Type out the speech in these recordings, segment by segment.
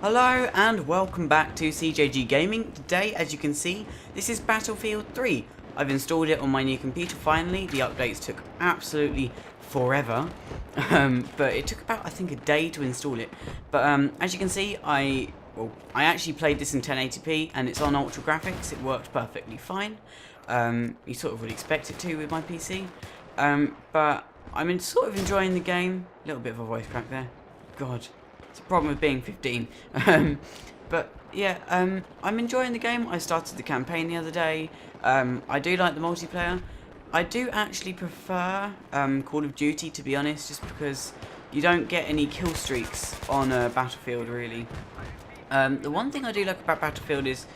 Hello and welcome back to CJG Gaming. Today, as you can see, this is Battlefield 3. I've installed it on my new computer finally. The updates took absolutely forever, but it took about, I think, a day to install it. But as you can see, I actually played this in 1080p and it's on ultra graphics. It worked perfectly fine. You sort of would expect it to with my PC. But I'm sort of enjoying the game. A little bit of a voice crack there. God. It's a problem with being 15. But yeah, I'm enjoying the game. I started the campaign the other day. I do like the multiplayer. I do actually prefer Call of Duty, to be honest, just because you don't get any kill streaks on Battlefield, really. The one thing I do like about Battlefield is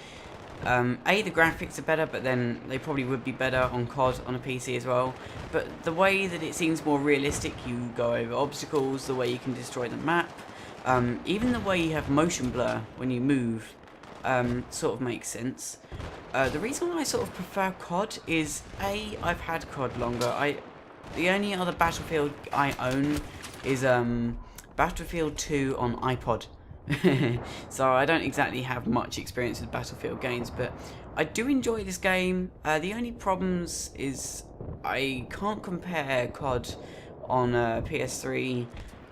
A, the graphics are better, but then they probably would be better on COD on a PC as well. But the way that it seems more realistic, you go over obstacles, the way you can destroy the map, even the way you have motion blur when you move sort of makes sense. The reason why I sort of prefer COD is A, I've had COD longer. The only other Battlefield I own is Battlefield 2 on iPod. So I don't exactly have much experience with Battlefield games, but I do enjoy this game. The only problems is I can't compare COD on PS3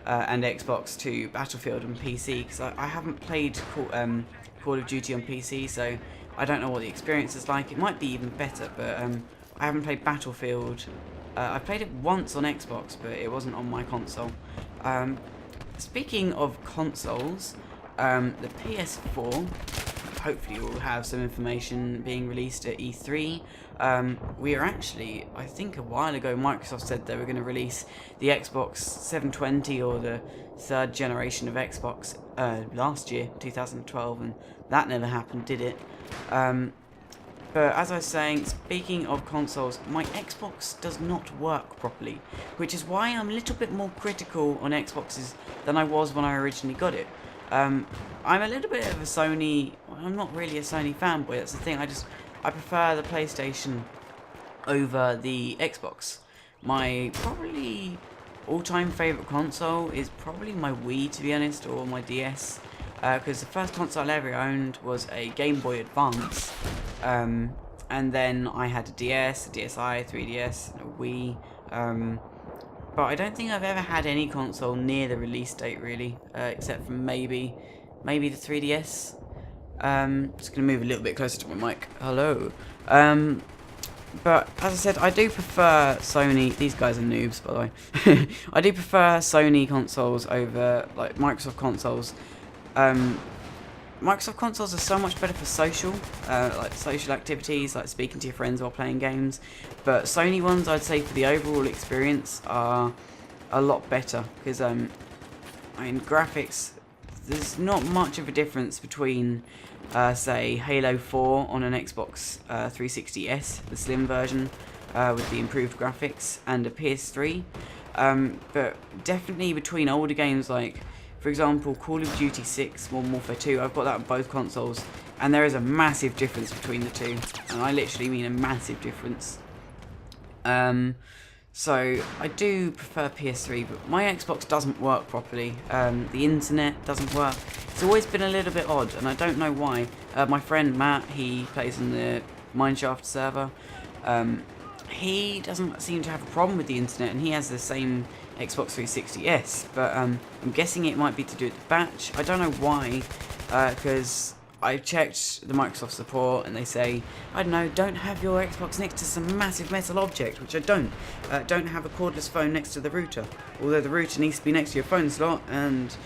and Xbox to Battlefield on PC, because I haven't played Call of Duty on PC, so I don't know what the experience is like. It might be even better, but I haven't played Battlefield. I played it once on Xbox, but it wasn't on my console. Speaking of consoles, the PS4 hopefully will have some information being released at E3. We are actually, I think a while ago, Microsoft said they were going to release the Xbox 720 or the third generation of Xbox last year, 2012, and that never happened, did it? But as I was saying, speaking of consoles, my Xbox does not work properly, which is why I'm a little bit more critical on Xboxes than I was when I originally got it. I'm a little bit of a Sony, I'm not really a Sony fanboy, that's the thing, I prefer the PlayStation over the Xbox. My probably all-time favourite console is probably my Wii, to be honest, or my DS, because the first console I ever owned was a Game Boy Advance, and then I had a DS, a DSi, 3DS, and a Wii, but I don't think I've ever had any console near the release date, really, except for maybe the 3DS. Just going to move a little bit closer to my mic. Hello. But as I said, I do prefer Sony. These guys are noobs, by the way. I do prefer Sony consoles over like Microsoft consoles. Microsoft consoles are so much better for social activities, like speaking to your friends while playing games. But Sony ones, I'd say, for the overall experience, are a lot better because I mean, graphics. There's not much of a difference between, say, Halo 4 on an Xbox 360S, the slim version, with the improved graphics, and a PS3. But definitely between older games like, for example, Call of Duty 6, Modern Warfare 2, I've got that on both consoles, and there is a massive difference between the two, and I literally mean a massive difference. So I do prefer PS3, but my Xbox doesn't work properly. The internet doesn't work. It's always been a little bit odd, and I don't know why. My friend Matt, he plays in the Mineshaft server. He doesn't seem to have a problem with the internet, and he has the same Xbox 360S, but I'm guessing it might be to do with the batch. I don't know why, because I checked the Microsoft support and they say, I don't know, don't have your Xbox next to some massive metal object, which I don't. Don't have a cordless phone next to the router, although the router needs to be next to your phone slot, and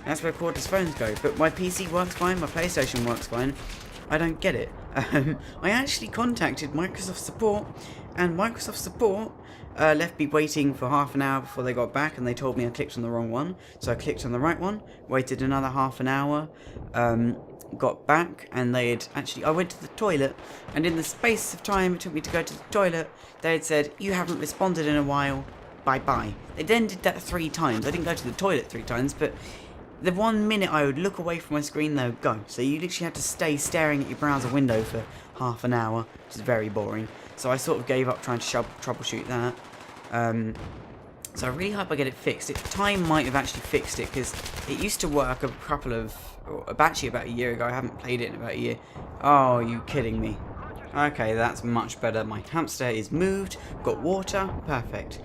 that's where cordless phones go. But my PC works fine, my PlayStation works fine. I don't get it. I actually contacted Microsoft support, and Microsoft support left me waiting for half an hour before they got back, and they told me I clicked on the wrong one. So I clicked on the right one, waited another half an hour, got back, and they had actually, I went to the toilet, and in the space of time it took me to go to the toilet, they had said, you haven't responded in a while, bye bye. They then did that 3 times. I didn't go to the toilet 3 times, but the 1 minute I would look away from my screen, they would go. So you literally had to stay staring at your browser window for half an hour, which is very boring. So I sort of gave up trying to troubleshoot that. So I really hope I get it fixed. Time might have actually fixed it, because it used to work actually about a year ago. I haven't played it in about a year. Oh, are you kidding me? Okay, that's much better. My hamster is moved, got water, perfect.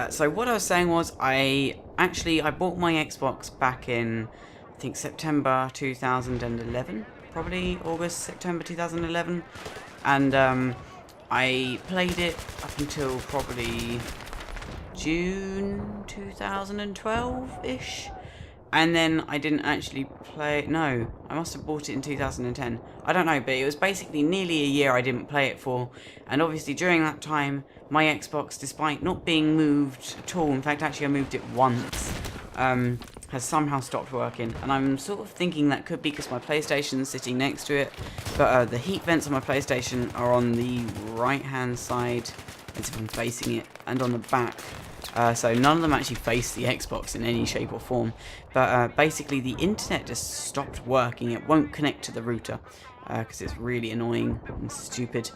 So what I was saying was, I bought my Xbox back in, I think, September 2011, probably August, September 2011, and I played it up until probably June 2012-ish. And then I didn't actually play it. No, I must have bought it in 2010. I don't know, but it was basically nearly a year I didn't play it for. And obviously during that time, my Xbox, despite not being moved at all, in fact actually I moved it once, has somehow stopped working. And I'm sort of thinking that could be because my PlayStation's sitting next to it. But the heat vents on my PlayStation are on the right hand side, as if I'm facing it, and on the back. So none of them actually face the Xbox in any shape or form. But basically the internet just stopped working. It won't connect to the router because it's really annoying and stupid.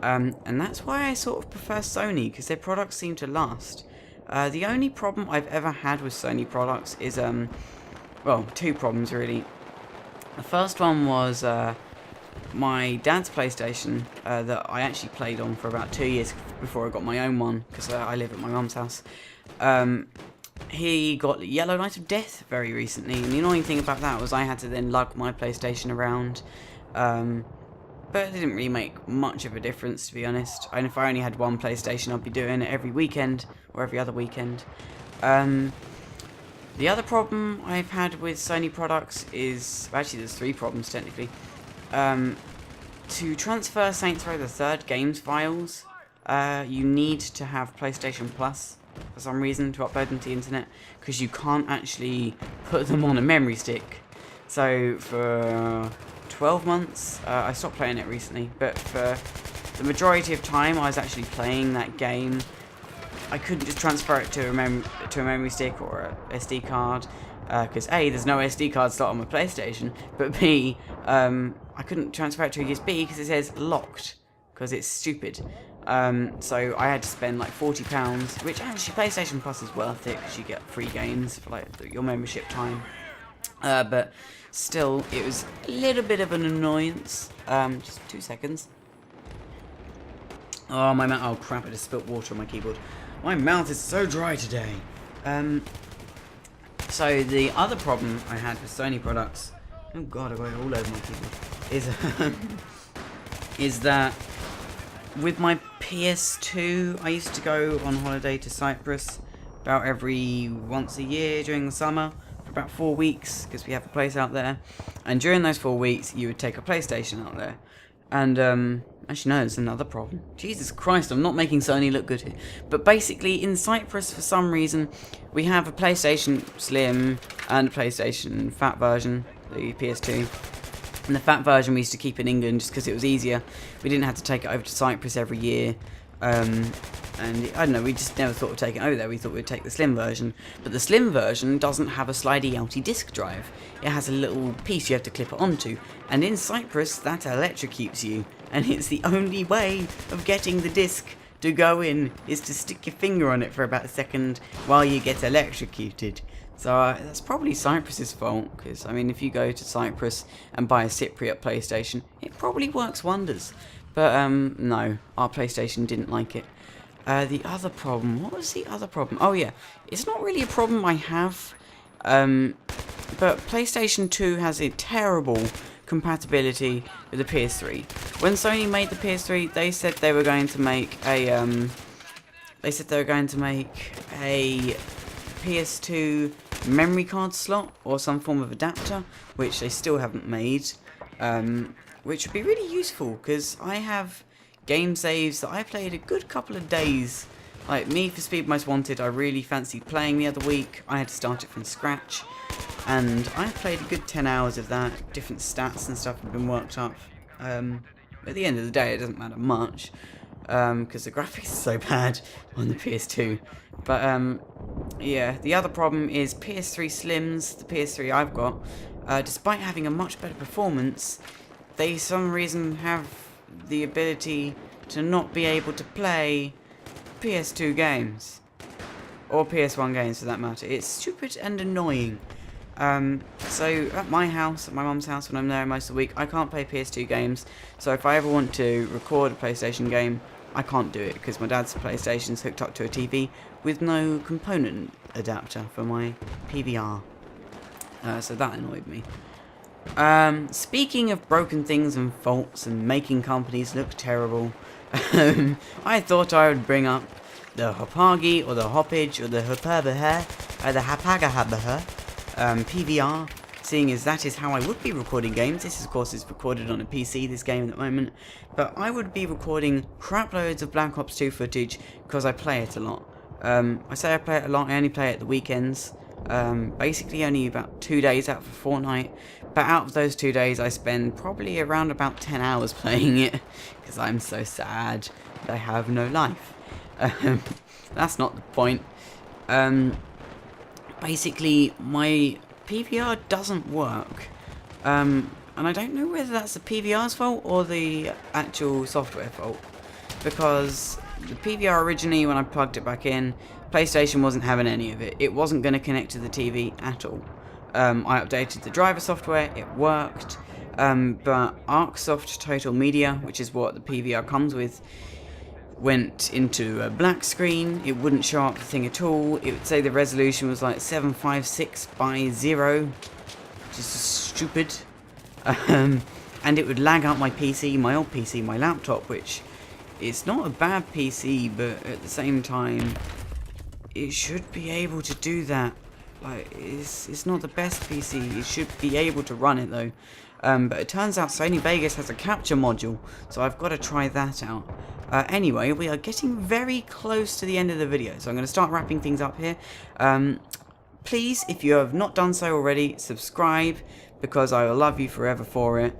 And that's why I sort of prefer Sony, because their products seem to last. The only problem I've ever had with Sony products is, well, two problems really. The first one was my dad's PlayStation that I actually played on for about 2 years before I got my own one, because I live at my mum's house. He got Yellow Knight of Death very recently, and the annoying thing about that was I had to then lug my PlayStation around, but it didn't really make much of a difference, to be honest. And if I only had one PlayStation, I'd be doing it every weekend, or every other weekend. The other problem I've had with Sony products is, actually there's three problems technically. To transfer Saints Row the Third games files, you need to have PlayStation Plus for some reason to upload them to the internet, because you can't actually put them on a memory stick. So for 12 months, I stopped playing it recently, but for the majority of time I was actually playing that game. I couldn't just transfer it to a memory stick or a SD card, because A, there's no SD card slot on my PlayStation, but B, I couldn't transfer it to a USB because it says locked, because it's stupid. So I had to spend like £40, which actually PlayStation Plus is worth it because you get free games for like your membership time. But still, it was a little bit of an annoyance. Just 2 seconds. Oh, my mouth! Oh crap! I just spilt water on my keyboard. My mouth is so dry today. So the other problem I had with Sony products, oh god, I got it all over my keyboard, is that with my PS2, I used to go on holiday to Cyprus about once a year during the summer for about 4 weeks, because we have a place out there. And during those 4 weeks, you would take a PlayStation out there. And actually no, there's another problem. Jesus Christ, I'm not making Sony look good here. But basically, in Cyprus, for some reason, we have a PlayStation Slim and a PlayStation Fat version, the PS2. And the Fat version we used to keep in England just because it was easier. We didn't have to take it over to Cyprus every year. And I don't know, we just never thought of taking it over there. We thought we'd take the Slim version. But the Slim version doesn't have a slidey outy disk drive. It has a little piece you have to clip it onto. And in Cyprus, that electrocutes you. And it's the only way of getting the disc to go in is to stick your finger on it for about a second while you get electrocuted. So that's probably Cyprus's fault, because I mean, if you go to Cyprus and buy a Cypriot PlayStation, it probably works wonders. But no, our PlayStation didn't like it. The other problem, what was the other problem? Oh yeah, it's not really a problem I have, but PlayStation 2 has a terrible compatibility with the PS3. When Sony made the PS3, they said they were going to make a PS2 memory card slot or some form of adapter, which they still haven't made, which would be really useful, because I have game saves that I played a good couple of days. Like Need for Speed Most Wanted, I really fancied playing the other week. I had to start it from scratch, and I played a good 10 hours of that. Different stats and stuff have been worked up. At the end of the day, it doesn't matter much, because the graphics are so bad on the PS2. But yeah, the other problem is PS3 Slims, the PS3 I've got, despite having a much better performance, they for some reason have the ability to not be able to play PS2 games. or PS1 games for that matter. It's stupid and annoying. So at my house, at my mum's house, when I'm there most of the week, I can't play PS2 games. So if I ever want to record a PlayStation game, I can't do it because my dad's PlayStation's hooked up to a TV with no component adapter for my PVR. So that annoyed me. Speaking of broken things and faults and making companies look terrible, I thought I would bring up the Hopagi or the Hoppage or the Hopagaha or the Hapagahabaha PVR, seeing as that is how I would be recording games. This of course is recorded on a PC, this game at the moment, but I would be recording crap loads of Black Ops 2 footage because I play it a lot. I say I play it a lot, I only play it at the weekends. Basically only about 2 days out of a fortnight, but out of those 2 days I spend probably around about 10 hours playing it, because I'm so sad that I have no life. That's not the point. Basically my PVR doesn't work, and I don't know whether that's the PVR's fault or the actual software fault, because the PVR originally, when I plugged it back in, PlayStation wasn't having any of it. It wasn't going to connect to the TV at all. I updated the driver software, it worked, but ArcSoft Total Media, which is what the PVR comes with, went into a black screen. It wouldn't show up the thing at all. It would say the resolution was like 756 by 0, which is stupid. And it would lag out my PC, my old PC, my laptop, which is not a bad PC, but at the same time, it should be able to do that. Like, it's not the best PC. It should be able to run it though. But it turns out Sony Vegas has a capture module, so I've got to try that out. Anyway, we are getting very close to the end of the video, so I'm going to start wrapping things up here. Please, if you have not done so already, subscribe, because I will love you forever for it.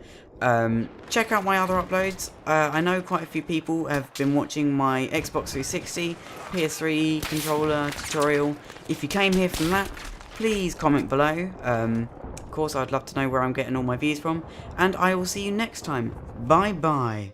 Check out my other uploads. I know quite a few people have been watching my Xbox 360, PS3 controller tutorial. If you came here from that, please comment below. Of course, I'd love to know where I'm getting all my views from, and I will see you next time. Bye bye.